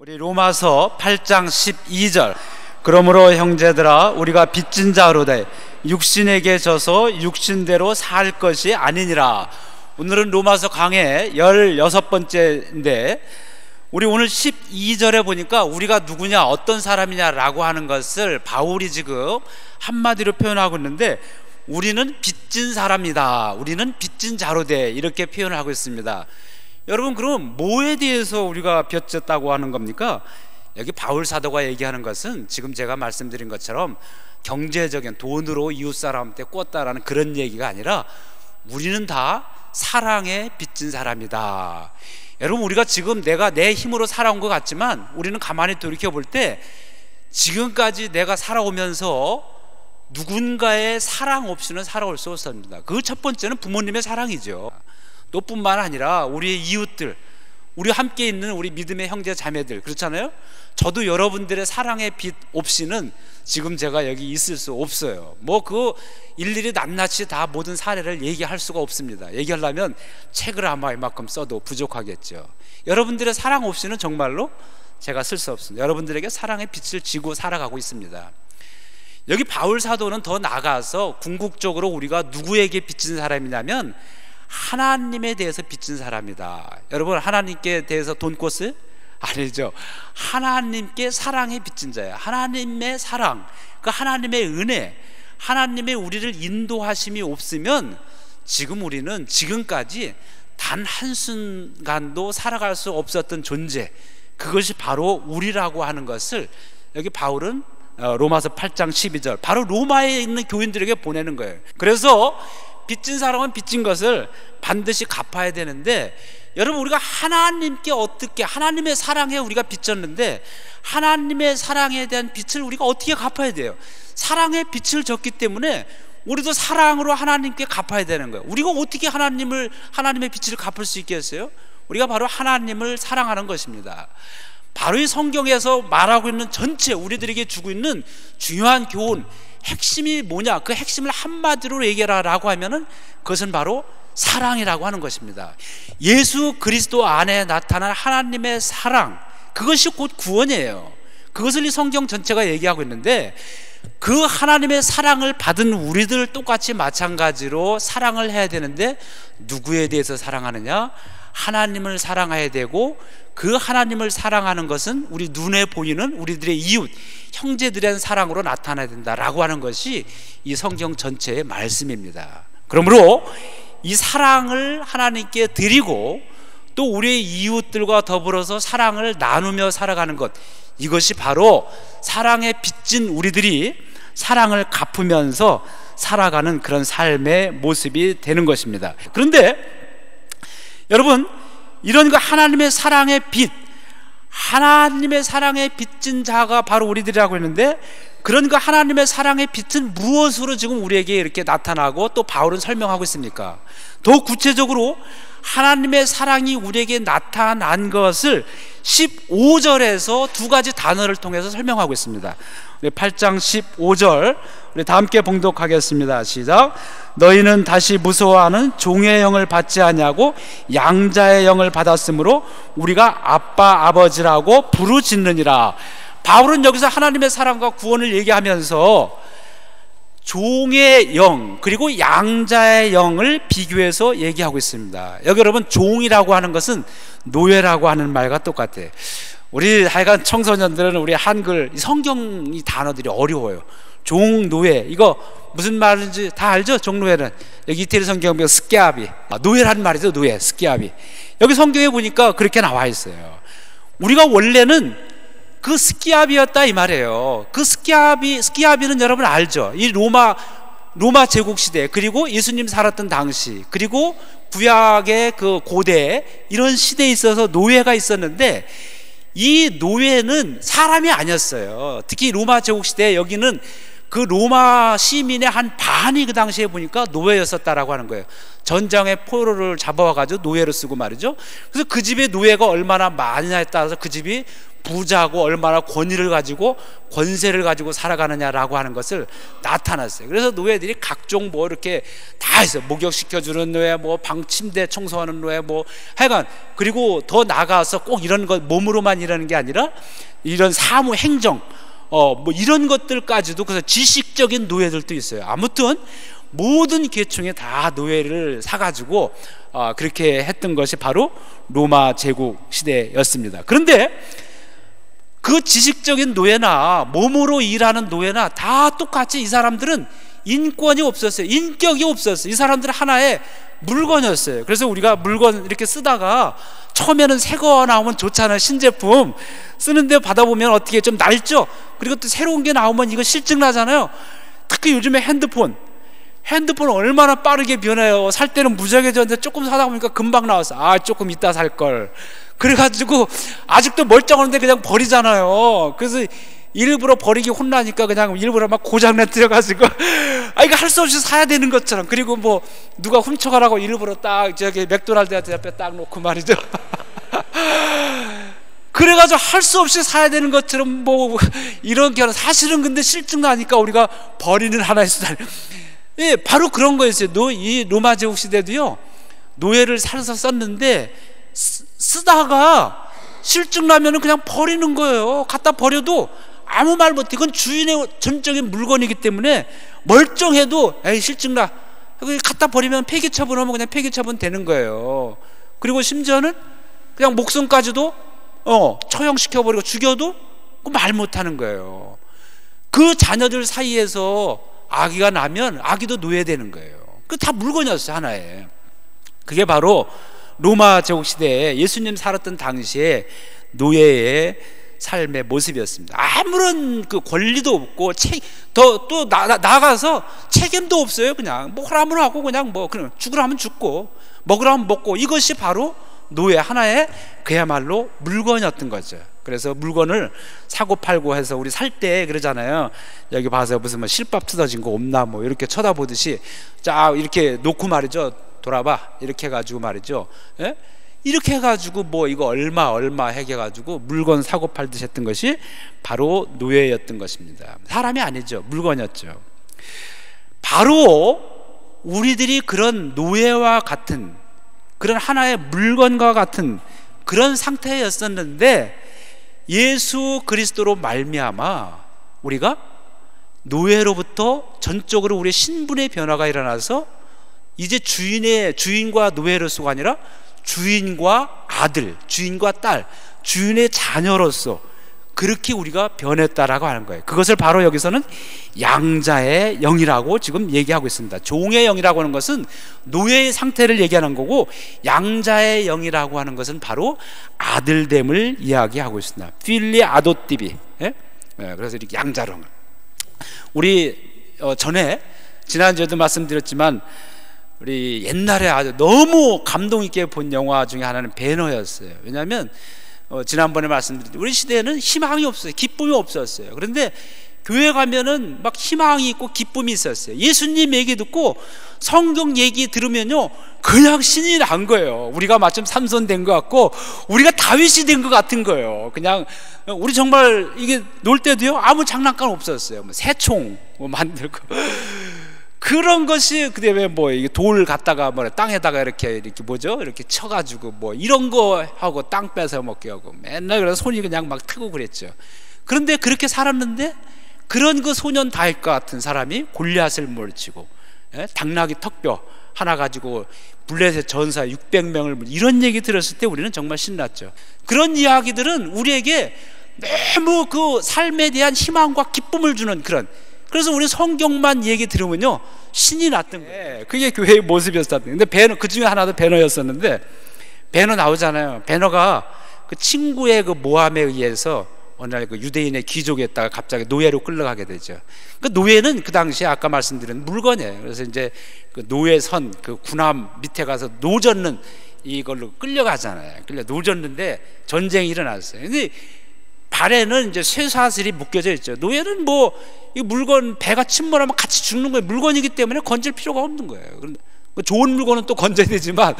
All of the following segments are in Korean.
우리 로마서 8장 12절 그러므로 형제들아 우리가 빚진 자로 돼 육신에게 져서 육신대로 살 것이 아니니라. 오늘은 로마서 강의 16번째인데 우리 오늘 12절에 보니까 우리가 누구냐 어떤 사람이냐라고 하는 것을 바울이 지금 한마디로 표현하고 있는데 우리는 빚진 사람이다, 우리는 빚진 자로 돼, 이렇게 표현을 하고 있습니다. 여러분, 그럼 뭐에 대해서 우리가 빚졌다고 하는 겁니까? 여기 바울 사도가 얘기하는 것은 지금 제가 말씀드린 것처럼 경제적인 돈으로 이웃 사람한테 꿨다라는 그런 얘기가 아니라 우리는 다 사랑에 빚진 사람이다. 여러분, 우리가 지금 내가 내 힘으로 살아온 것 같지만 우리는 가만히 돌이켜 볼 때 지금까지 내가 살아오면서 누군가의 사랑 없이는 살아올 수 없습니다. 그 첫 번째는 부모님의 사랑이죠. 또 뿐만 아니라 우리의 이웃들, 우리 함께 있는 우리 믿음의 형제 자매들, 그렇잖아요. 저도 여러분들의 사랑의 빛 없이는 지금 제가 여기 있을 수 없어요. 뭐 그 일일이 낱낱이 다 모든 사례를 얘기할 수가 없습니다. 얘기하려면 책을 아마 이만큼 써도 부족하겠죠. 여러분들의 사랑 없이는 정말로 제가 쓸 수 없습니다. 여러분들에게 사랑의 빛을 지고 살아가고 있습니다. 여기 바울 사도는 더 나아가서 궁극적으로 우리가 누구에게 빚진 사람이냐면 하나님에 대해서 빚진 사람이다. 여러분, 하나님께 대해서 돈 꿨어요? 아니죠. 하나님께 사랑에 빚진 자예요. 하나님의 사랑, 그 하나님의 은혜, 하나님의 우리를 인도하심이 없으면 지금 우리는 지금까지 단 한순간도 살아갈 수 없었던 존재, 그것이 바로 우리라고 하는 것을 여기 바울은 로마서 8장 12절 바로 로마에 있는 교인들에게 보내는 거예요. 그래서 빚진 사람은 빚진 것을 반드시 갚아야 되는데, 여러분, 우리가 하나님께 어떻게, 하나님의 사랑에 우리가 빚졌는데 하나님의 사랑에 대한 빚을 우리가 어떻게 갚아야 돼요? 사랑의 빚을 졌기 때문에 우리도 사랑으로 하나님께 갚아야 되는 거예요. 우리가 어떻게 하나님의 빚을 갚을 수 있겠어요? 우리가 바로 하나님을 사랑하는 것입니다. 바로 이 성경에서 말하고 있는 전체 우리들에게 주고 있는 중요한 교훈, 핵심이 뭐냐? 그 핵심을 한마디로 얘기하라고 하면은 그것은 바로 사랑이라고 하는 것입니다. 예수 그리스도 안에 나타난 하나님의 사랑, 그것이 곧 구원이에요. 그것을 이 성경 전체가 얘기하고 있는데, 그 하나님의 사랑을 받은 우리들 똑같이 마찬가지로 사랑을 해야 되는데, 누구에 대해서 사랑하느냐? 하나님을 사랑해야 되고, 그 하나님을 사랑하는 것은 우리 눈에 보이는 우리들의 이웃, 형제들에 대한 사랑으로 나타나야 된다라고 하는 것이 이 성경 전체의 말씀입니다. 그러므로 이 사랑을 하나님께 드리고 또 우리의 이웃들과 더불어서 사랑을 나누며 살아가는 것, 이것이 바로 사랑에 빚진 우리들이 사랑을 갚으면서 살아가는 그런 삶의 모습이 되는 것입니다. 그런데 여러분, 이런 그 하나님의 사랑의 빛, 하나님의 사랑에 빚진 자가 바로 우리들이라고 했는데, 그런 그 하나님의 사랑의 빛은 무엇으로 지금 우리에게 이렇게 나타나고 또 바울은 설명하고 있습니까? 더 구체적으로 하나님의 사랑이 우리에게 나타난 것을 15절에서 두 가지 단어를 통해서 설명하고 있습니다. 8장 15절 우리 다 함께 봉독하겠습니다. 시작. 너희는 다시 무서워하는 종의 영을 받지 아니하고 양자의 영을 받았으므로 우리가 아빠 아버지라고 부르짖느니라. 바울은 여기서 하나님의 사랑과 구원을 얘기하면서 종의 영 그리고 양자의 영을 비교해서 얘기하고 있습니다. 여기 여러분, 종이라고 하는 것은 노예라고 하는 말과 똑같아요. 우리 하여간 청소년들은 우리 한글 성경 이 단어들이 어려워요. 종, 노예, 이거 무슨 말인지 다 알죠? 종노예는 여기 이태리 성경 보면 스키아비, 노예라는 말이죠. 노예, 스키아비. 여기 성경에 보니까 그렇게 나와 있어요. 우리가 원래는 그 스키아비였다 이 말이에요. 그 스키아비는 여러분 알죠? 이 로마 제국 시대, 그리고 예수님 살았던 당시, 그리고 구약의 그 고대 이런 시대에 있어서 노예가 있었는데, 이 노예는 사람이 아니었어요. 특히 로마 제국 시대 여기는 그 로마 시민의 한 반이 그 당시에 보니까 노예였었다라고 하는 거예요. 전장에 포로를 잡아와가지고 노예로 쓰고 말이죠. 그래서 그 집의 노예가 얼마나 많으냐에 따라서 그 집이 부자고 얼마나 권위를 가지고 권세를 가지고 살아가느냐라고 하는 것을 나타났어요. 그래서 노예들이 각종 뭐 이렇게 다 있어요. 목욕시켜주는 노예, 뭐 방 침대 청소하는 노예, 뭐 하여간, 그리고 더 나아가서 꼭 이런 것 몸으로만 일하는 게 아니라 이런 사무 행정 뭐 이런 것들까지도, 그래서 지식적인 노예들도 있어요. 아무튼 모든 계층에 다 노예를 사가지고 그렇게 했던 것이 바로 로마 제국 시대였습니다. 그런데 그 지식적인 노예나 몸으로 일하는 노예나 다 똑같이 이 사람들은 인권이 없었어요. 인격이 없었어요. 이 사람들은 하나의 물건이었어요. 그래서 우리가 물건 이렇게 쓰다가 처음에는 새 거 나오면 좋잖아요. 신제품 쓰는데 받아보면 어떻게 좀 낡죠. 그리고 또 새로운 게 나오면 이거 실증 나잖아요. 특히 요즘에 핸드폰 얼마나 빠르게 변해요. 살 때는 무지하게 졌는데 조금 사다 보니까 금방 나왔어. 조금 이따 살걸. 그래가지고 아직도 멀쩡한데 그냥 버리잖아요. 그래서 일부러 버리기 혼나니까 그냥 일부러 막 고장내 들여가지고 이거 할 수 없이 사야 되는 것처럼. 그리고 뭐 누가 훔쳐가라고 일부러 딱 저기 맥도날드 앞에 딱 놓고 말이죠. 그래가지고 할 수 없이 사야 되는 것처럼 뭐 이런 게 사실은 근데 실증 나니까 우리가 버리는 하나의 수단. 예, 바로 그런 거였어요. 이 로마 제국 시대도요, 노예를 사서 썼는데 쓰다가 실증 나면은 그냥 버리는 거예요. 갖다 버려도 아무 말 못해. 이건 주인의 전적인 물건이기 때문에 멀쩡해도 실증 나, 갖다 버리면 폐기 처분하면 그냥 폐기 처분 되는 거예요. 그리고 심지어는 그냥 목숨까지도 처형시켜버리고 죽여도 말 못하는 거예요. 그 자녀들 사이에서 아기가 나면 아기도 노예되는 거예요. 그 다 물건이었어요, 하나에. 그게 바로 로마 제국 시대에 예수님 살았던 당시에 노예의 삶의 모습이었습니다. 아무런 그 권리도 없고 또 나가서 책임도 없어요. 그냥 뭐 하라면 하고 그냥 뭐 그냥 죽으라면 죽고 먹으라면 먹고, 이것이 바로 노예 하나의 그야말로 물건이었던 거죠. 그래서 물건을 사고 팔고 해서 우리 살 때 그러잖아요. 여기 봐서 무슨 뭐 실밥 뜯어진 거 없나 뭐 이렇게 쳐다보듯이 자 이렇게 놓고 말이죠. 돌아봐 이렇게 해가지고 말이죠. 예? 이렇게 해가지고 뭐 이거 얼마 해가지고 물건 사고 팔듯이 했던 것이 바로 노예였던 것입니다. 사람이 아니죠. 물건이었죠. 바로 우리들이 그런 노예와 같은, 그런 하나의 물건과 같은 그런 상태였었는데, 예수 그리스도로 말미암아 우리가 노예로부터 전적으로 우리의 신분의 변화가 일어나서 이제 주인과 노예로서가 아니라 주인과 아들, 주인과 딸, 주인의 자녀로서 그렇게 우리가 변했다라고 하는 거예요. 그것을 바로 여기서는 양자의 영이라고 지금 얘기하고 있습니다. 종의 영이라고 하는 것은 노예의 상태를 얘기하는 거고, 양자의 영이라고 하는 것은 바로 아들됨을 이야기하고 있습니다. 필리 아도띠비. 그래서 이렇게 양자로. 우리 전에 지난주에도 말씀드렸지만 우리 옛날에 아주 너무 감동 있게 본 영화 중에 하나는 배너였어요. 왜냐하면 지난번에 말씀드렸듯이 우리 시대에는 희망이 없어요. 기쁨이 없었어요. 그런데 교회 가면은 막 희망이 있고 기쁨이 있었어요. 예수님 얘기 듣고 성경 얘기 들으면요 그냥 신이 난 거예요. 우리가 마침 삼손 된 것 같고 우리가 다윗이 된 것 같은 거예요. 그냥 우리 정말 이게 놀 때도요 아무 장난감 없었어요. 뭐 새총 뭐 만들고 그런 것이, 그다음에 뭐 이게 돌 갖다가 뭐 땅에다가 이렇게 뭐죠? 이렇게 쳐가지고 뭐 이런 거 하고 땅 뺏어 먹게 하고 맨날 그래서 손이 그냥 막 트고 그랬죠. 그런데 그렇게 살았는데 그런 그 소년 다윗 같은 사람이 골리앗을 물리치고 당나귀 턱뼈 하나 가지고 블레셋 전사 600명을 이런 얘기 들었을 때 우리는 정말 신났죠. 그런 이야기들은 우리에게 너무 그 삶에 대한 희망과 기쁨을 주는 그런, 그래서 우리 성경만 얘기 들으면요 신이 났던 거예요. 그게 교회의 모습이었었던 거예요. 근데 배너, 그 중에 하나도 배너였었는데, 배너 나오잖아요. 배너가 그 친구의 그 모함에 의해서 어느 날 그 유대인의 귀족에다가 갑자기 노예로 끌려가게 되죠. 그 노예는 그 당시에 아까 말씀드린 물건이에요. 그래서 이제 그 노예선 그 군함 밑에 가서 노젓는 이걸로 끌려가잖아요. 끌려 노젓는데 전쟁이 일어났어요. 근데 발에는 이제 쇠사슬이 묶여져 있죠. 노예는 뭐 이 물건 배가 침몰하면 같이 죽는 거예요. 물건이기 때문에 건질 필요가 없는 거예요. 좋은 물건은 또 건져야 되지만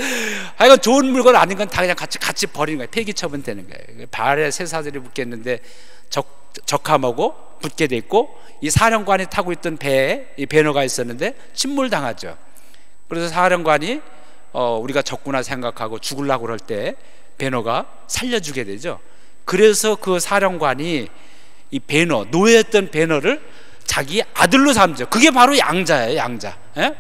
하여간 좋은 물건 아닌 건 다 그냥 같이 버리는 거예요. 폐기 처분되는 거예요. 발에 쇠사슬이 묶였는데 적함하고 붙게 돼 있고, 이 사령관이 타고 있던 배에 이 배너가 있었는데 침몰당하죠. 그래서 사령관이 우리가 적구나 생각하고 죽으려고 그럴 때 배너가 살려주게 되죠. 그래서 그 사령관이 이 배너, 노예였던 배너를 자기 아들로 삼죠. 그게 바로 양자예요. 양자. 예?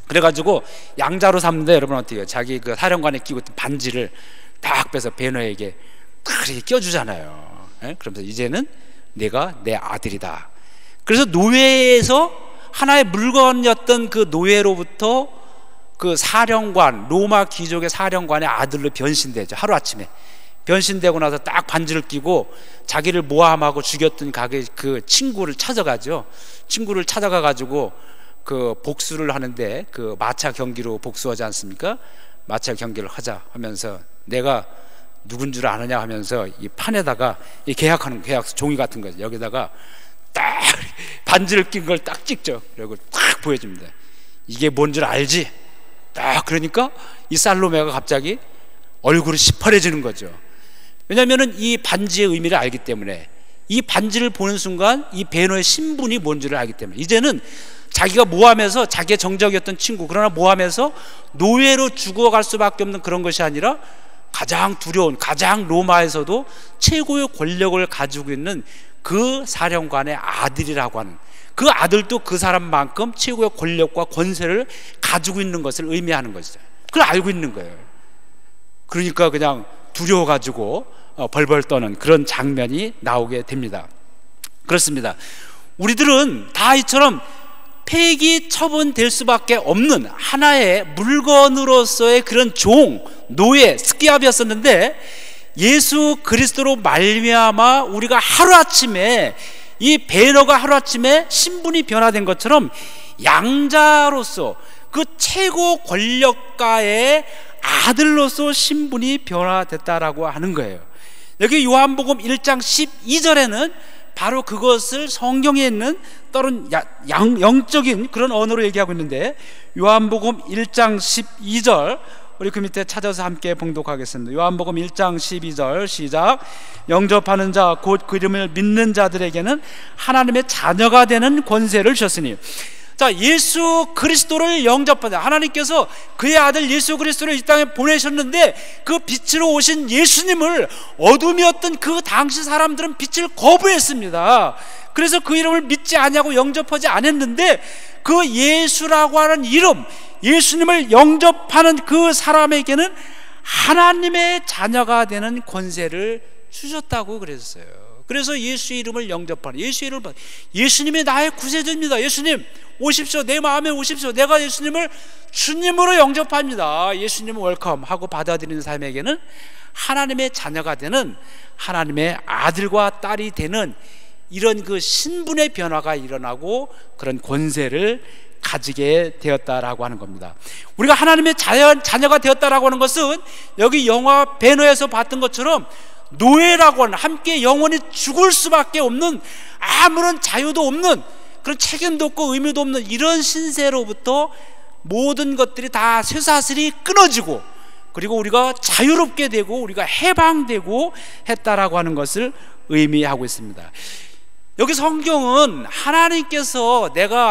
그래가지고 양자로 삼는데, 여러분 어떻게 해요? 자기 그 사령관이 끼고 있던 반지를 딱 빼서 배너에게 딱 이렇게 껴주잖아요. 예? 그러면서 이제는 내가 내 아들이다. 그래서 노예에서 하나의 물건이었던 그 노예로부터 그 사령관, 로마 귀족의 사령관의 아들로 변신되죠. 하루아침에 변신되고 나서 딱 반지를 끼고 자기를 모함하고 죽였던 그 친구를 찾아가죠. 친구를 찾아가 가지고 그 복수를 하는데, 그 마차 경기로 복수하지 않습니까? 마차 경기를 하자 하면서 내가 누군 줄 아느냐 하면서 이 판에다가 이 계약하는 계약서 종이 같은 거죠. 여기다가 딱 반지를 낀 걸 딱 찍죠. 그리고 딱 보여줍니다. 이게 뭔 줄 알지? 딱 그러니까 이 살로메가 갑자기 얼굴이 시퍼래지는 거죠. 왜냐하면 이 반지의 의미를 알기 때문에, 이 반지를 보는 순간 이 배너의 신분이 뭔지를 알기 때문에, 이제는 자기가 모함해서 자기의 정적이었던 친구, 그러나 모함해서 노예로 죽어갈 수밖에 없는 그런 것이 아니라 가장 두려운, 가장 로마에서도 최고의 권력을 가지고 있는 그 사령관의 아들이라고 하는, 그 아들도 그 사람만큼 최고의 권력과 권세를 가지고 있는 것을 의미하는 것이죠. 그걸 알고 있는 거예요. 그러니까 그냥 두려워가지고 벌벌 떠는 그런 장면이 나오게 됩니다. 그렇습니다. 우리들은 다 이처럼 폐기 처분될 수밖에 없는 하나의 물건으로서의 그런 종, 노예, 스키압이었었는데, 예수 그리스도로 말미암아 우리가 하루아침에, 이 배너가 하루아침에 신분이 변화된 것처럼 양자로서 그 최고 권력가의 아들로서 신분이 변화됐다라고 하는 거예요. 여기 요한복음 1장 12절에는 바로 그것을 성경에 있는 다른 영적인 그런 언어로 얘기하고 있는데, 요한복음 1장 12절 우리 그 밑에 찾아서 함께 봉독하겠습니다. 요한복음 1장 12절 시작. 영접하는 자 곧 그 이름을 믿는 자들에게는 하나님의 자녀가 되는 권세를 주셨으니. 자, 예수 그리스도를 영접하자. 하나님께서 그의 아들 예수 그리스도를 이 땅에 보내셨는데, 그 빛으로 오신 예수님을 어둠이었던 그 당시 사람들은 빛을 거부했습니다. 그래서 그 이름을 믿지 아니하고 영접하지 않았는데, 그 예수라고 하는 이름, 예수님을 영접하는 그 사람에게는 하나님의 자녀가 되는 권세를 주셨다고 그랬어요. 그래서 예수 이름을 영접하는, 예수 이름을 받는, 예수님이 나의 구세주입니다. 예수님 오십시오. 내 마음에 오십시오. 내가 예수님을 주님으로 영접합니다. 예수님을 웰컴 하고 받아들이는 사람에게는 하나님의 자녀가 되는, 하나님의 아들과 딸이 되는 이런 그 신분의 변화가 일어나고 그런 권세를 가지게 되었다라고 하는 겁니다. 우리가 하나님의 자녀가 되었다라고 하는 것은 여기 영화 배너에서 봤던 것처럼 노예라고 하는, 함께 영원히 죽을 수밖에 없는, 아무런 자유도 없는, 그런 책임도 없고 의미도 없는 이런 신세로부터 모든 것들이 다 쇠사슬이 끊어지고, 그리고 우리가 자유롭게 되고 우리가 해방되고 했다라고 하는 것을 의미하고 있습니다. 여기 성경은 하나님께서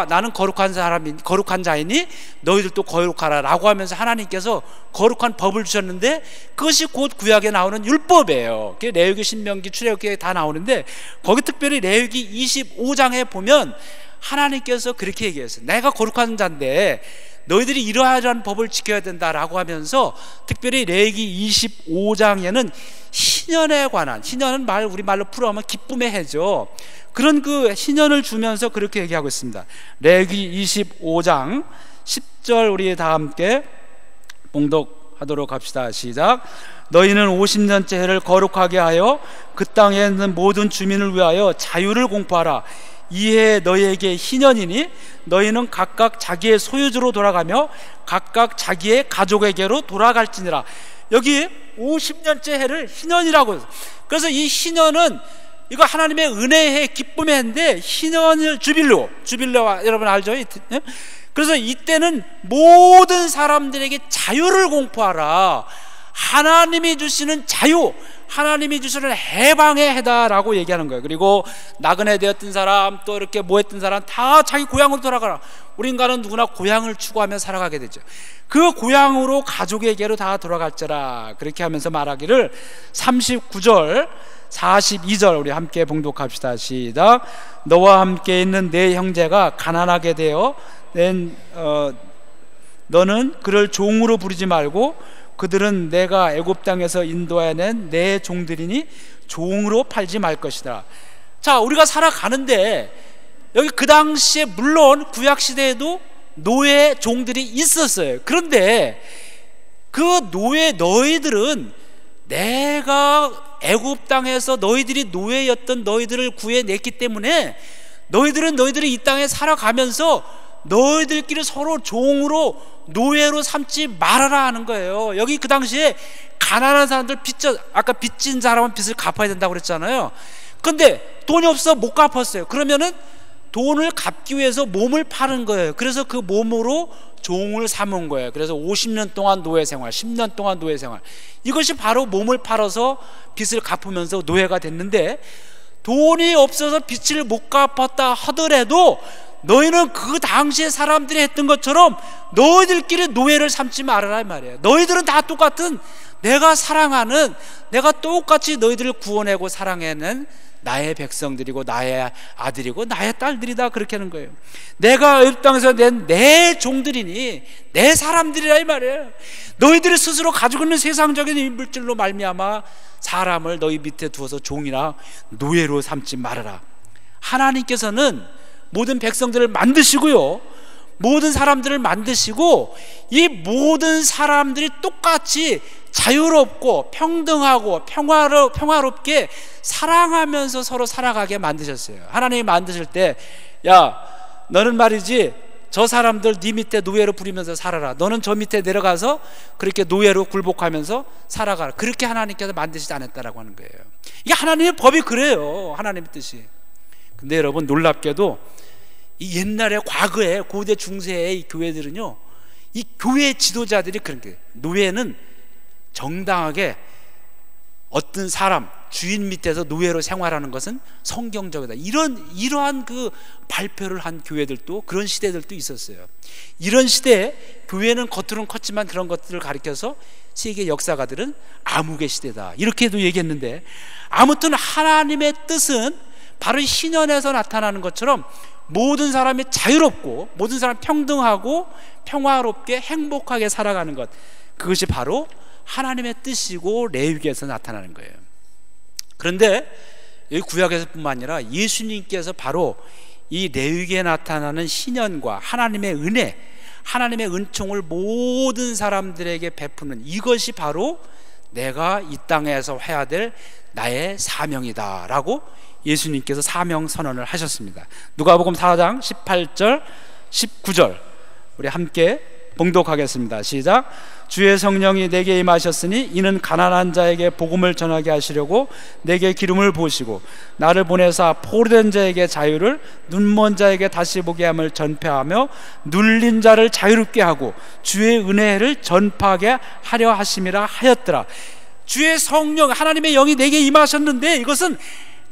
나는 거룩한 자이니 너희들도 거룩하라 라고 하면서 하나님께서 거룩한 법을 주셨는데, 그것이 곧 구약에 나오는 율법이에요. 레위기, 신명기, 출애굽기에 다 나오는데, 거기 특별히 레위기 25장에 보면 하나님께서 그렇게 얘기했어요. 내가 거룩한 자인데 너희들이 이러한 법을 지켜야 된다라고 하면서, 특별히 레위기 25장에는 희년에 관한, 희년은 우리 말로 풀어하면 기쁨의 해죠. 그런 그 희년을 주면서 그렇게 얘기하고 있습니다. 레위기 25장 10절 우리 다 함께 봉독하도록 합시다. 시작. 너희는 50년째 해를 거룩하게 하여 그 땅에 있는 모든 주민을 위하여 자유를 공포하라. 이해 너희에게 희년이니 너희는 각각 자기의 소유주로 돌아가며 각각 자기의 가족에게로 돌아갈지니라. 여기 50년째 해를 희년이라고 해서, 그래서 이 희년은 이거 하나님의 은혜의 기쁨의 해인데 희년을 주빌로와 여러분 알죠? 그래서 이때는 모든 사람들에게 자유를 공포하라. 하나님이 주시는 자유, 하나님이 주시는 해방의 해다라고 얘기하는 거예요. 그리고 나그네 되었던 사람, 또 이렇게 모였던 사람 다 자기 고향으로 돌아가라. 우리 인간은 누구나 고향을 추구하며 살아가게 되죠. 그 고향으로 가족에게로 다 돌아갈지라. 그렇게 하면서 말하기를 39절 42절 우리 함께 봉독합시다. 시작. 너와 함께 있는 내 형제가 가난하게 되어 너는 그를 종으로 부르지 말고 그들은 내가 애굽 땅에서 인도해 낸 내 종들이니 종으로 팔지 말 것이다. 자, 우리가 살아가는데 여기 그 당시에 물론 구약 시대에도 노예 종들이 있었어요. 그런데 그 노예 너희들은 내가 애굽 땅에서 너희들이 노예였던 너희들을 구해냈기 때문에 너희들은 너희들이 이 땅에 살아가면서 너희들끼리 서로 종으로 노예로 삼지 말아라 하는 거예요. 여기 그 당시에 가난한 사람들 아까 빚진 사람은 빚을 갚아야 된다고 그랬잖아요. 근데 돈이 없어 못 갚았어요. 그러면은 돈을 갚기 위해서 몸을 파는 거예요. 그래서 그 몸으로 종을 삼은 거예요. 그래서 50년 동안 노예 생활, 10년 동안 노예 생활, 이것이 바로 몸을 팔아서 빚을 갚으면서 노예가 됐는데, 돈이 없어서 빚을 못 갚았다 하더라도 너희는 그 당시에 사람들이 했던 것처럼 너희들끼리 노예를 삼지 말아라 이 말이에요. 너희들은 다 똑같은, 내가 사랑하는, 내가 똑같이 너희들을 구원하고 사랑하는 나의 백성들이고 나의 아들이고 나의 딸들이다, 그렇게 하는 거예요. 내가 애굽 땅에서 낸 내 종들이니 내 사람들이라 이 말이에요. 너희들이 스스로 가지고 있는 세상적인 물질로 말미암아 사람을 너희 밑에 두어서 종이나 노예로 삼지 말아라. 하나님께서는 모든 백성들을 만드시고요, 모든 사람들을 만드시고 이 모든 사람들이 똑같이 자유롭고 평등하고 평화롭게 사랑하면서 서로 살아가게 만드셨어요. 하나님이 만드실 때, 야, 너는 말이지 저 사람들 네 밑에 노예로 부리면서 살아라, 너는 저 밑에 내려가서 그렇게 노예로 굴복하면서 살아가라, 그렇게 하나님께서 만드시지 않았다라고 하는 거예요. 이게 하나님의 법이 그래요, 하나님의 뜻이. 근데 여러분, 놀랍게도 이 옛날에 과거에 고대 중세의 이 교회들은요, 이 교회 지도자들이 그런 게, 노예는 정당하게 어떤 사람 주인 밑에서 노예로 생활하는 것은 성경적이다, 이러한 그 발표를 한 교회들도, 그런 시대들도 있었어요. 이런 시대에 교회는 겉으로는 컸지만 그런 것들을 가리켜서 세계 역사가들은 암흑의 시대다, 이렇게도 얘기했는데, 아무튼 하나님의 뜻은 바로 신년에서 나타나는 것처럼 모든 사람이 자유롭고 모든 사람이 평등하고 평화롭게 행복하게 살아가는 것, 그것이 바로 하나님의 뜻이고 레위기에서 나타나는 거예요. 그런데 여기 구약에서뿐만 아니라 예수님께서 바로 이 레위기에 나타나는 신년과 하나님의 은혜, 하나님의 은총을 모든 사람들에게 베푸는, 이것이 바로 내가 이 땅에서 해야 될 나의 사명이다 라고 예수님께서 사명 선언을 하셨습니다. 누가복음 4장 18절 19절 우리 함께 봉독하겠습니다. 시작. 주의 성령이 내게 임하셨으니 이는 가난한 자에게 복음을 전하게 하시려고 내게 기름을 부으시고 나를 보내사 포로된 자에게 자유를, 눈먼 자에게 다시 보게 함을 전파하며 눌린 자를 자유롭게 하고 주의 은혜를 전파하게 하려 하심이라 하였더라. 주의 성령, 하나님의 영이 내게 임하셨는데 이것은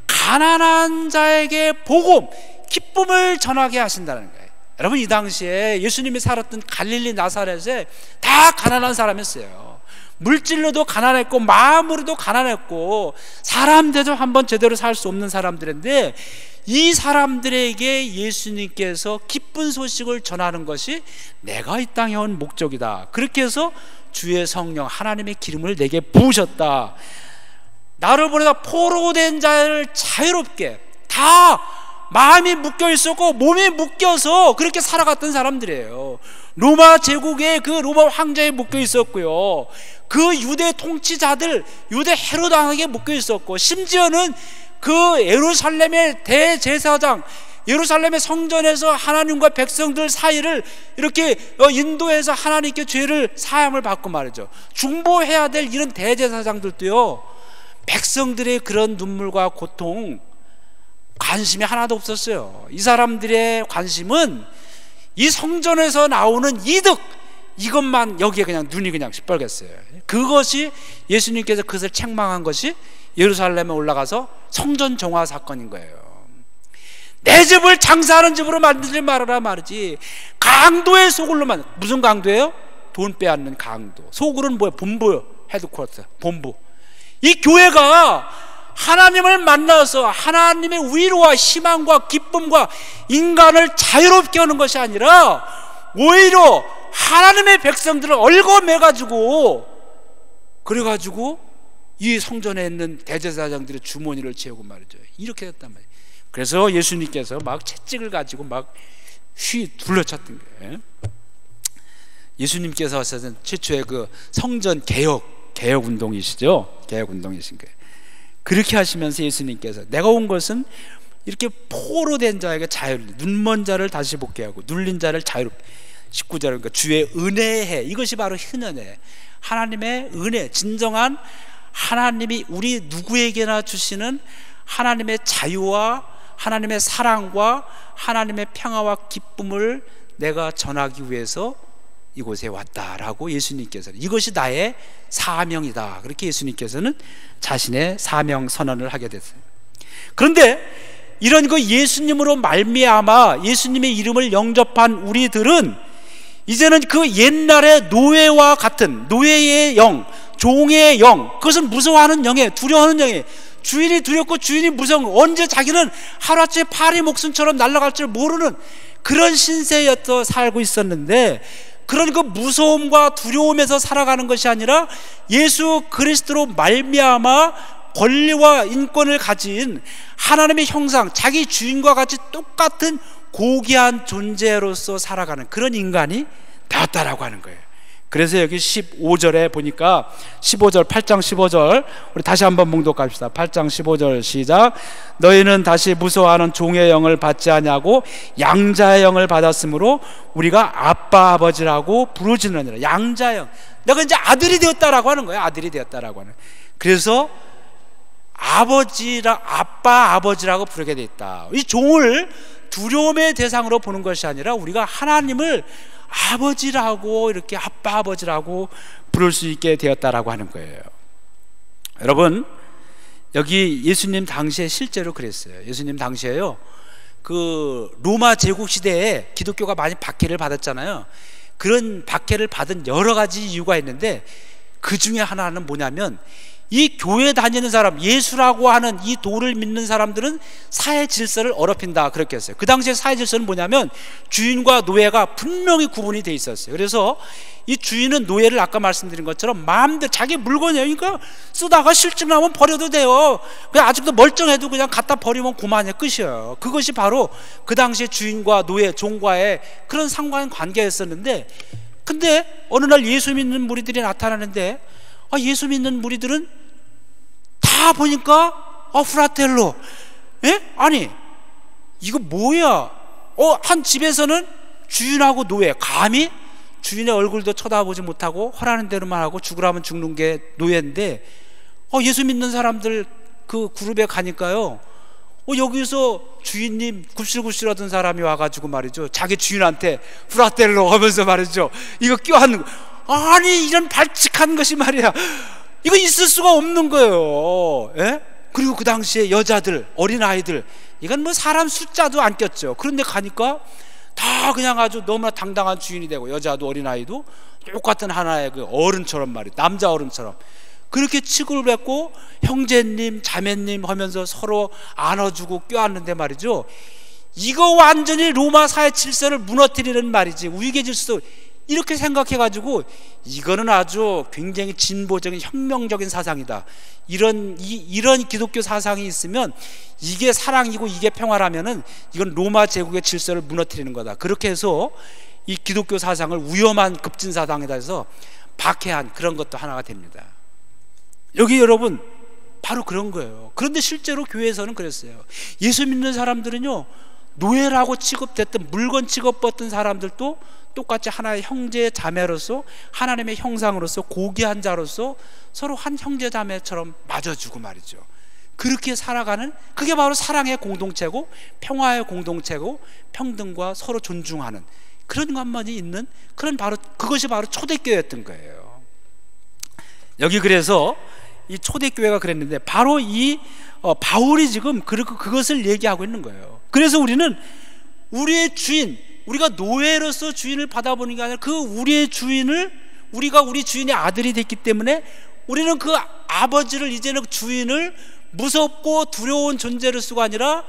가난한 자에게 복음, 기쁨을 전하게 하신다는 거예요. 여러분, 이 당시에 예수님이 살았던 갈릴리 나사렛에 다 가난한 사람이었어요. 물질로도 가난했고 마음으로도 가난했고 사람 대접 한번 제대로 살 수 없는 사람들인데, 이 사람들에게 예수님께서 기쁜 소식을 전하는 것이 내가 이 땅에 온 목적이다. 그렇게 해서 주의 성령, 하나님의 기름을 내게 부으셨다. 나를 보내다 포로된 자를 자유롭게, 다 마음이 묶여 있었고 몸이 묶여서 그렇게 살아갔던 사람들이에요. 로마 제국의 그 로마 황제에 묶여 있었고요, 그 유대 통치자들, 유대 헤롯 왕에게 묶여 있었고, 심지어는 그 예루살렘의 대제사장, 예루살렘의 성전에서 하나님과 백성들 사이를 이렇게 인도해서 하나님께 죄를 사함을 받고 말이죠, 중보해야 될 이런 대제사장들도요, 백성들의 그런 눈물과 고통 관심이 하나도 없었어요. 이 사람들의 관심은 이 성전에서 나오는 이득, 이것만, 여기에 그냥 눈이 그냥 시뻘갰어요. 그것이 예수님께서 그것을 책망한 것이 예루살렘에 올라가서 성전 정화 사건인 거예요. 내 집을 장사하는 집으로 만들지 말아라 말이지. 강도의 소굴로만. 무슨 강도예요? 돈 빼앗는 강도. 소굴은 뭐예요? 본부요. 헤드쿼터, 본부. 이 교회가 하나님을 만나서 하나님의 위로와 희망과 기쁨과 인간을 자유롭게 하는 것이 아니라 오히려 하나님의 백성들을 얽어매가지고, 그래가지고 이 성전에 있는 대제사장들의 주머니를 채우고 말이죠. 이렇게 됐단 말이에요. 그래서 예수님께서 막 채찍을 가지고 막 둘러쳤던 거예요. 예수님께서 하셨던 최초의 그 성전 개혁 운동이시죠. 개혁 운동이신 거예요. 그렇게 하시면서 예수님께서 내가 온 것은 이렇게 포로 된 자에게 자유를, 눈먼 자를 다시 보게 하고 눌린 자를 자유롭게. 19절, 그러니까 주의 은혜의 해, 이것이 바로 희년해. 하나님의 은혜, 진정한 하나님이 우리 누구에게나 주시는 하나님의 자유와 하나님의 사랑과 하나님의 평화와 기쁨을 내가 전하기 위해서 이곳에 왔다라고 예수님께서, 이것이 나의 사명이다, 그렇게 예수님께서는 자신의 사명 선언을 하게 됐어요. 그런데 이런 그 예수님으로 말미암아 예수님의 이름을 영접한 우리들은 이제는 그 옛날의 노예와 같은 노예의 영, 종의 영, 그것은 무서워하는 영에, 두려워하는 영에, 주인이 두렵고 주인이 무서운, 언제 자기는 하루아침에 파리 목숨처럼 날아갈 줄 모르는 그런 신세였어 살고 있었는데, 그런 그 무서움과 두려움에서 살아가는 것이 아니라 예수 그리스도로 말미암아 권리와 인권을 가진 하나님의 형상, 자기 주인과 같이 똑같은 고귀한 존재로서 살아가는 그런 인간이 되었다라고 하는 거예요. 그래서 여기 15절에 보니까 15절, 8장 15절 우리 다시 한번 봉독합시다. 8장 15절 시작. 너희는 다시 무서워하는 종의 영을 받지 아니하고 양자의 영을 받았으므로 우리가 아빠 아버지라고 부르짖느니라. 양자의 영, 내가 이제 아들이 되었다라고 하는 거예요. 아들이 되었다라고 하는. 그래서 아빠 아버지라고 부르게 돼 있다. 이 종을 두려움의 대상으로 보는 것이 아니라 우리가 하나님을 아버지라고, 이렇게 아빠 아버지라고 부를 수 있게 되었다라고 하는 거예요. 여러분, 여기 예수님 당시에 실제로 그랬어요. 예수님 당시에요, 그 로마 제국 시대에 기독교가 많이 박해를 받았잖아요. 그런 박해를 받은 여러 가지 이유가 있는데 그 중에 하나는 뭐냐면, 이 교회 다니는 사람, 예수라고 하는 이 도를 믿는 사람들은 사회 질서를 어렵힌다, 그렇게 했어요. 그 당시에 사회 질서는 뭐냐면 주인과 노예가 분명히 구분이 돼 있었어요. 그래서 이 주인은 노예를 아까 말씀드린 것처럼 마음대로 자기 물건이에요. 그러니까 쓰다가 실증 나면 버려도 돼요. 그냥 아직도 멀쩡해도 그냥 갖다 버리면 그만이에요. 끝이에요. 그것이 바로 그 당시에 주인과 노예, 종과의 그런 상관관계였었는데, 근데 어느 날 예수 믿는 무리들이 나타나는데, 예수 믿는 무리들은 다 보니까 프라텔로, 예? 아니 이거 뭐야? 한 집에서는 주인하고 노예, 감히 주인의 얼굴도 쳐다보지 못하고 허라는 대로만 하고 죽으라면 죽는 게 노예인데, 예수 믿는 사람들 그 그룹에 가니까요, 여기서 주인님 굽실굽실하던 사람이 와가지고 말이죠, 자기 주인한테 프라텔로 하면서 말이죠, 이거 껴안는 거. 아니 이런 발칙한 것이 말이야, 이거 있을 수가 없는 거예요. 예? 그리고 그 당시에 여자들, 어린아이들, 이건 뭐 사람 숫자도 안 꼈죠. 그런데 가니까 다 그냥 아주 너무나 당당한 주인이 되고, 여자도 어린아이도 똑같은 하나의 그 어른처럼 말이야, 남자 어른처럼 그렇게 취급을 했고, 형제님 자매님 하면서 서로 안아주고 껴안는데 말이죠, 이거 완전히 로마 사회 질서를 무너뜨리는 말이지, 위계 질서, 이렇게 생각해가지고 이거는 아주 굉장히 진보적인 혁명적인 사상이다, 이런 기독교 사상이 있으면 이게 사랑이고 이게 평화라면은 이건 로마 제국의 질서를 무너뜨리는 거다, 그렇게 해서 이 기독교 사상을 위험한 급진 사상이다 해서 박해한 그런 것도 하나가 됩니다. 여기 여러분 바로 그런 거예요. 그런데 실제로 교회에서는 그랬어요. 예수 믿는 사람들은요 노예라고 취급됐던, 물건 취급받던 사람들도 똑같이 하나의 형제 자매로서, 하나님의 형상으로서, 고귀한 자로서 서로 한 형제 자매처럼 맞아주고 말이죠. 그렇게 살아가는, 그게 바로 사랑의 공동체고 평화의 공동체고 평등과 서로 존중하는 그런 것만이 있는, 그것이 바로 초대교회였던 거예요. 여기 그래서 이 초대교회가 그랬는데, 바로 이 바울이 지금 그것을 얘기하고 있는 거예요. 그래서 우리는 우리의 주인, 우리가 노예로서 주인을 받아보는 게 아니라 그 우리의 주인을, 우리가 우리 주인의 아들이 됐기 때문에 우리는 그 아버지를, 이제는 주인을 무섭고 두려운 존재로 쓰고 아니라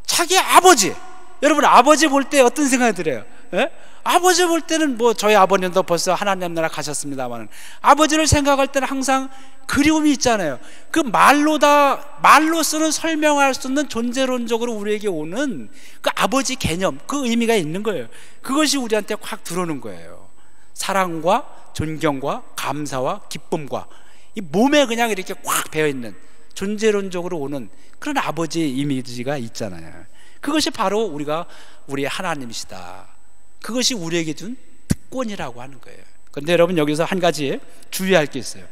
자기 아버지. 여러분, 아버지 볼 때 어떤 생각이 들어요? 예? 아버지 볼 때는 뭐, 저희 아버님도 벌써 하나님 나라 가셨습니다만, 아버지를 생각할 때는 항상 그리움이 있잖아요. 그 말로서는 설명할 수 없는 존재론적으로 우리에게 오는 그 아버지 개념, 그 의미가 있는 거예요. 그것이 우리한테 확 들어오는 거예요. 사랑과 존경과 감사와 기쁨과 이 몸에 그냥 이렇게 꽉 배어있는 존재론적으로 오는 그런 아버지 이미지가 있잖아요. 그것이 바로 우리의 하나님이시다. 그것이 우리에게 준 특권이라고 하는 거예요. 그런데 여러분, 여기서 한 가지 주의할 게 있어요.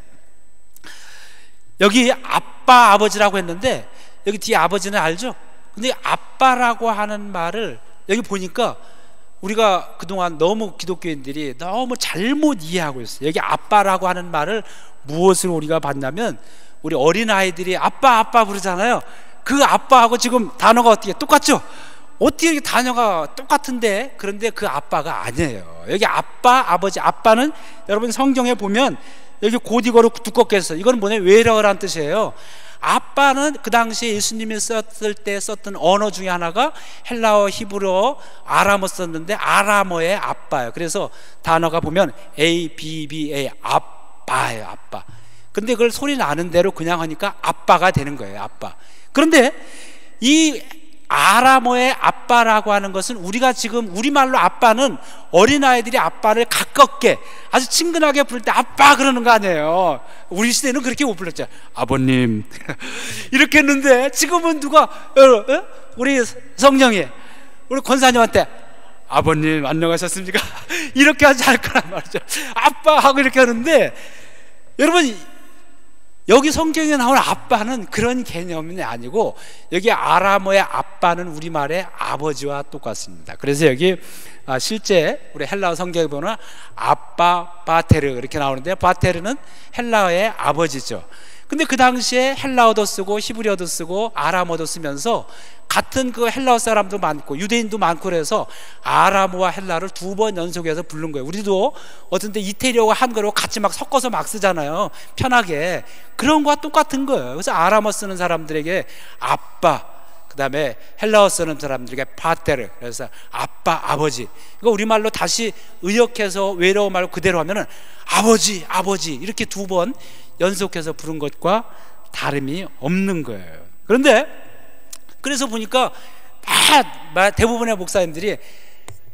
여기 아빠, 아버지라고 했는데 여기 뒤에 아버지는 알죠? 근데 아빠라고 하는 말을 여기 보니까 우리가 그동안 너무 기독교인들이 너무 잘못 이해하고 있어요. 여기 아빠라고 하는 말을 무엇으로 우리가 봤냐면, 우리 어린아이들이 아빠 아빠 부르잖아요. 그 아빠하고 지금 단어가 어떻게 똑같죠? 어떻게 이렇게 단어가 똑같은데, 그런데 그 아빠가 아니에요. 여기 아빠, 아버지, 아빠는 여러분 성경에 보면 여기 고딕어로 두껍게 했어요. 이건 뭐냐, 외래어라는 뜻이에요. 아빠는 그 당시에 예수님이 썼을 때 썼던 언어 중에 하나가 헬라어, 히브리어, 아람어 썼는데 아람어의 아빠예요. 그래서 단어가 보면 ABBA, 아빠예요. 아빠. 근데 그걸 소리 나는 대로 그냥 하니까 아빠가 되는 거예요. 아빠. 그런데 이 아람어의 아빠라고 하는 것은, 우리가 지금 우리말로 아빠는 어린아이들이 아빠를 가깝게 아주 친근하게 부를 때 아빠 그러는 거 아니에요. 우리 시대는 그렇게 못 불렀죠. 아버님 이렇게 했는데, 지금은 누가, 우리 성령이 우리 권사님한테 아버님 안녕하셨습니까? 이렇게 하지 않을 거란 말이죠. 아빠 하고 이렇게 하는데, 여러분, 여기 성경에 나오는 아빠는 그런 개념이 아니고, 여기 아람어의 아빠는 우리말의 아버지와 똑같습니다. 그래서 여기 실제 우리 헬라어 성경에 보면 아빠 바테르 이렇게 나오는데, 바테르는 헬라어의 아버지죠. 근데 그 당시에 헬라어도 쓰고 히브리어도 쓰고 아람어도 쓰면서 같은 그 헬라어 사람도 많고 유대인도 많고, 그래서 아람어와 헬라어를 두 번 연속해서 부른 거예요. 우리도 어떤데 이태리어와 한글어 같이 막 섞어서 막 쓰잖아요. 편하게. 그런 거와 똑같은 거예요. 그래서 아람어 쓰는 사람들에게 아빠, 그 다음에 헬라어 쓰는 사람들에게 파테르, 그래서 아빠, 아버지. 이거 우리말로 다시 의역해서 외래어 말로 그대로 하면은 아버지, 아버지 이렇게 두 번 연속해서 부른 것과 다름이 없는 거예요. 그런데 그래서 보니까 대부분의 목사님들이,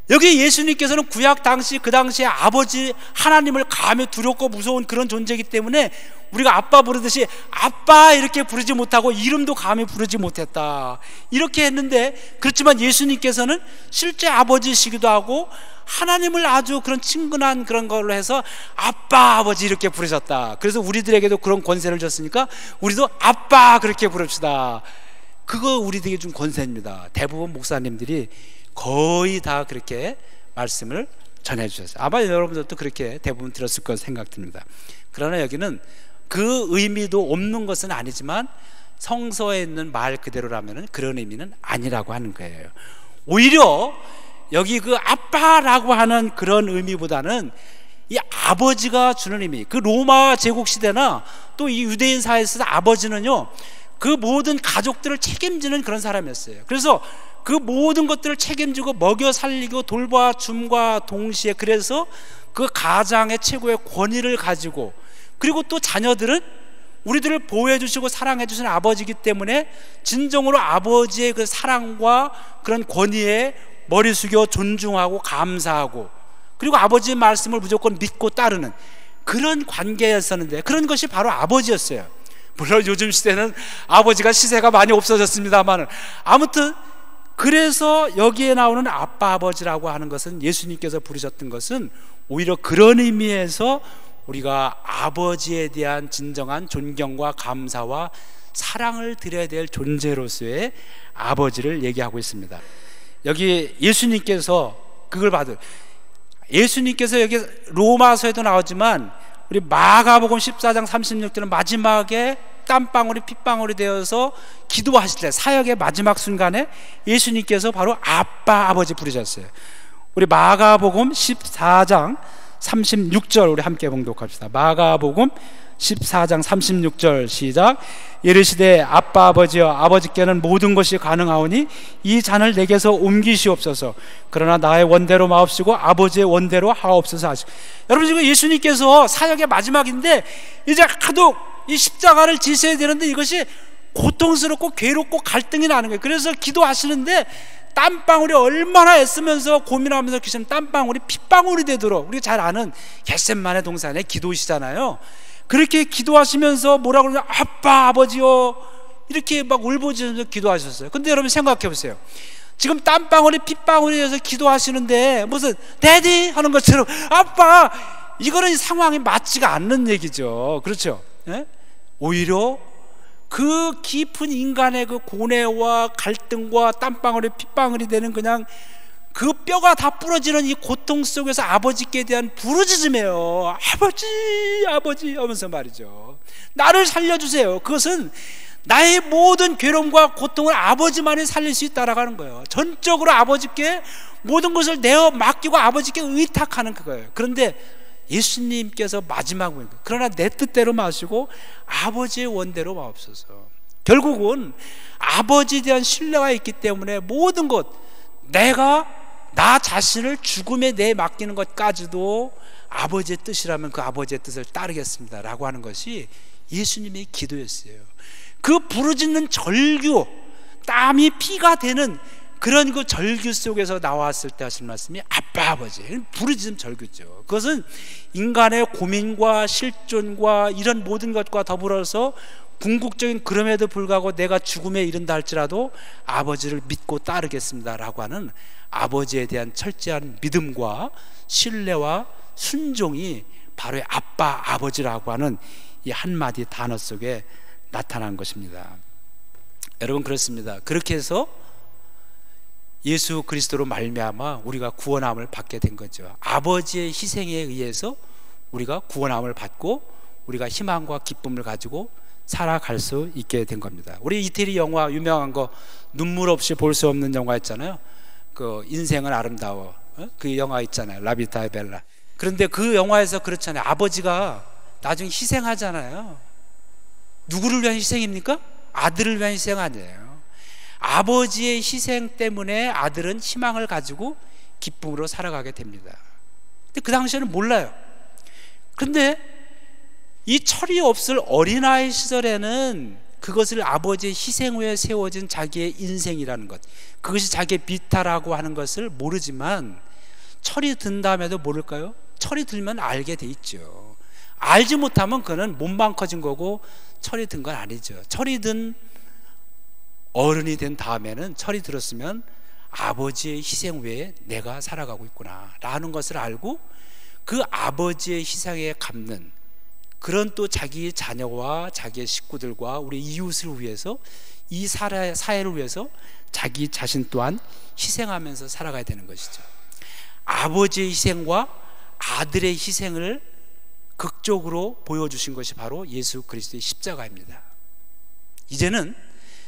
여기 예수님께서는 구약 당시, 그 당시에 아버지 하나님을 감히 두렵고 무서운 그런 존재이기 때문에 우리가 아빠 부르듯이 아빠 이렇게 부르지 못하고 이름도 감히 부르지 못했다 이렇게 했는데, 그렇지만 예수님께서는 실제 아버지시기도 하고 하나님을 아주 그런 친근한 그런 걸로 해서 아빠, 아버지 이렇게 부르셨다. 그래서 우리들에게도 그런 권세를 줬으니까 우리도 아빠 그렇게 부릅시다. 그거 우리들에게 준 권세입니다. 대부분 목사님들이 거의 다 그렇게 말씀을 전해주셨어요. 아마 여러분들도 그렇게 대부분 들었을 거라 생각됩니다. 그러나 여기는 그 의미도 없는 것은 아니지만, 성서에 있는 말 그대로라면 그런 의미는 아니라고 하는 거예요. 오히려 여기 그 아빠라고 하는 그런 의미보다는 이 아버지가 주는 의미, 그 로마 제국 시대나 또 이 유대인 사회에서 아버지는요, 그 모든 가족들을 책임지는 그런 사람이었어요. 그래서 그 모든 것들을 책임지고 먹여 살리고 돌봐 줌과 동시에, 그래서 그 가장의 최고의 권위를 가지고, 그리고 또 자녀들은 우리들을 보호해 주시고 사랑해 주시는 아버지이기 때문에 진정으로 아버지의 그 사랑과 그런 권위에 머리 숙여 존중하고 감사하고, 그리고 아버지의 말씀을 무조건 믿고 따르는 그런 관계였었는데, 그런 것이 바로 아버지였어요. 물론 요즘 시대는 아버지가 시세가 많이 없어졌습니다만, 아무튼 그래서 여기에 나오는 아빠 아버지라고 하는 것은, 예수님께서 부르셨던 것은 오히려 그런 의미에서 우리가 아버지에 대한 진정한 존경과 감사와 사랑을 드려야 될 존재로서의 아버지를 얘기하고 있습니다. 여기 예수님께서 그걸 받을, 예수님께서 여기 로마서에도 나오지만 우리 마가복음 14장 36절은 마지막에 땀방울이 핏방울이 되어서 기도하실 때, 사역의 마지막 순간에 예수님께서 바로 아빠 아버지 부르셨어요. 우리 마가복음 14장 36절 우리 함께 봉독합시다. 마가복음 14장 36절 시작. 이르시되 아빠 아버지여, 아버지께는 모든 것이 가능하오니 이 잔을 내게서 옮기시옵소서. 그러나 나의 원대로 마옵시고 아버지의 원대로 하옵소서 하시고. 여러분, 지금 예수님께서 사역의 마지막인데 이제 하도 이 십자가를 지셔야 되는데 이것이 고통스럽고 괴롭고 갈등이 나는 거예요. 그래서 기도하시는데 땀방울이 얼마나 애쓰면서 고민하면서 계시면 땀방울이 핏방울이 되도록, 우리가 잘 아는 겟셋마네 동산의 기도시잖아요. 그렇게 기도하시면서 뭐라고 그러냐, 아빠 아버지요, 이렇게 막 울부짖으면서 기도하셨어요. 근데 여러분 생각해 보세요. 지금 땀방울이 핏방울이 돼서 기도하시는데 무슨 데디 하는 것처럼 아빠, 이거는 상황이 맞지가 않는 얘기죠. 그렇죠? 예? 오히려 그 깊은 인간의 그 고뇌와 갈등과 땀방울이 핏방울이 되는 그냥 그 뼈가 다 부러지는 이 고통 속에서 아버지께 대한 부르짖음이에요. 아버지 아버지 하면서 말이죠. 나를 살려주세요. 그것은 나의 모든 괴로움과 고통을 아버지만이 살릴 수 있다라고 하는 거예요. 전적으로 아버지께 모든 것을 내어 맡기고 아버지께 의탁하는 그거예요. 그런데 예수님께서 마지막으로 그러나 내 뜻대로 마시고 아버지의 원대로 마옵소서. 결국은 아버지에 대한 신뢰가 있기 때문에 모든 것, 내가 나 자신을 죽음에 내 맡기는 것까지도 아버지의 뜻이라면 그 아버지의 뜻을 따르겠습니다 라고 하는 것이 예수님의 기도였어요. 그 부르짖는 절규, 땀이 피가 되는 그런 그 절규 속에서 나왔을 때 하신 말씀이 아빠 아버지, 부르짖음 절규죠. 그것은 인간의 고민과 실존과 이런 모든 것과 더불어서 궁극적인, 그럼에도 불구하고 내가 죽음에 이른다 할지라도 아버지를 믿고 따르겠습니다 라고 하는 아버지에 대한 철저한 믿음과 신뢰와 순종이 바로 아빠 아버지라고 하는 이 한마디 단어 속에 나타난 것입니다. 여러분, 그렇습니다. 그렇게 해서 예수 그리스도로 말미암아 우리가 구원함을 받게 된 거죠. 아버지의 희생에 의해서 우리가 구원함을 받고 우리가 희망과 기쁨을 가지고 살아갈 수 있게 된 겁니다. 우리 이태리 영화 유명한 거 눈물 없이 볼 수 없는 영화 있잖아요. 그 인생은 아름다워, 그 영화 있잖아요. 라비타 벨라. 그런데 그 영화에서 그렇잖아요. 아버지가 나중에 희생하잖아요. 누구를 위한 희생입니까? 아들을 위한 희생 아니에요. 아버지의 희생 때문에 아들은 희망을 가지고 기쁨으로 살아가게 됩니다. 근데 그 당시에는 몰라요. 그런데 이 철이 없을 어린아이 시절에는 그것을 아버지의 희생 후에 세워진 자기의 인생이라는 것, 그것이 자기의 비타라고 하는 것을 모르지만 철이 든 다음에도 모를까요? 철이 들면 알게 돼 있죠. 알지 못하면 그는 몸만 커진 거고 철이 든 건 아니죠. 철이 든 어른이 된 다음에는, 철이 들었으면 아버지의 희생 외에 내가 살아가고 있구나 라는 것을 알고 그 아버지의 희생에 갚는 그런 또 자기의 자녀와 자기의 식구들과 우리 이웃을 위해서, 이 사회를 위해서 자기 자신 또한 희생하면서 살아가야 되는 것이죠. 아버지의 희생과 아들의 희생을 극적으로 보여주신 것이 바로 예수 그리스도의 십자가입니다. 이제는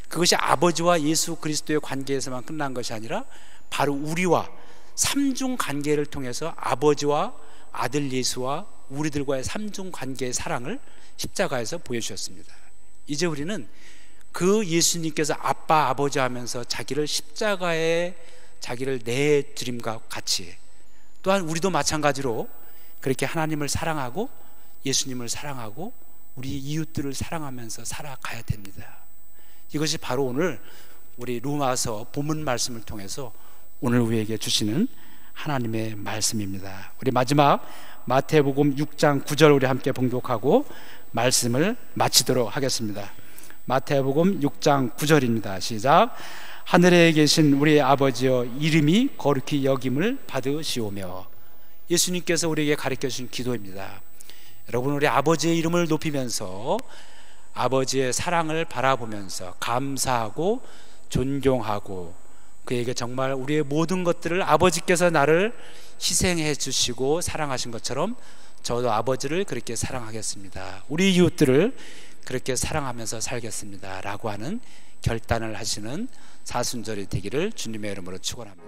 그것이 아버지와 예수 그리스도의 관계에서만 끝난 것이 아니라 바로 우리와 삼중 관계를 통해서 아버지와 아들 예수와 우리들과의 삼중 관계의 사랑을 십자가에서 보여주셨습니다. 이제 우리는 그 예수님께서 아빠 아버지 하면서 자기를 십자가에 자기를 내드림과 같이, 또한 우리도 마찬가지로 그렇게 하나님을 사랑하고 예수님을 사랑하고 우리 이웃들을 사랑하면서 살아가야 됩니다. 이것이 바로 오늘 우리 로마서 본문 말씀을 통해서 오늘 우리에게 주시는 하나님의 말씀입니다. 우리 마지막 마태복음 6장 9절 우리 함께 봉독하고 말씀을 마치도록 하겠습니다. 마태복음 6장 9절입니다. 시작. 하늘에 계신 우리 아버지여 이름이 거룩히 여김을 받으시오며. 예수님께서 우리에게 가르쳐 주신 기도입니다. 여러분, 우리 아버지의 이름을 높이면서 아버지의 사랑을 바라보면서 감사하고 존경하고 그에게 정말 우리의 모든 것들을 아버지께서 나를 희생해 주시고 사랑하신 것처럼 저도 아버지를 그렇게 사랑하겠습니다, 우리 이웃들을 그렇게 사랑하면서 살겠습니다 라고 하는 결단을 하시는 사순절이 되기를 주님의 이름으로 축원합니다.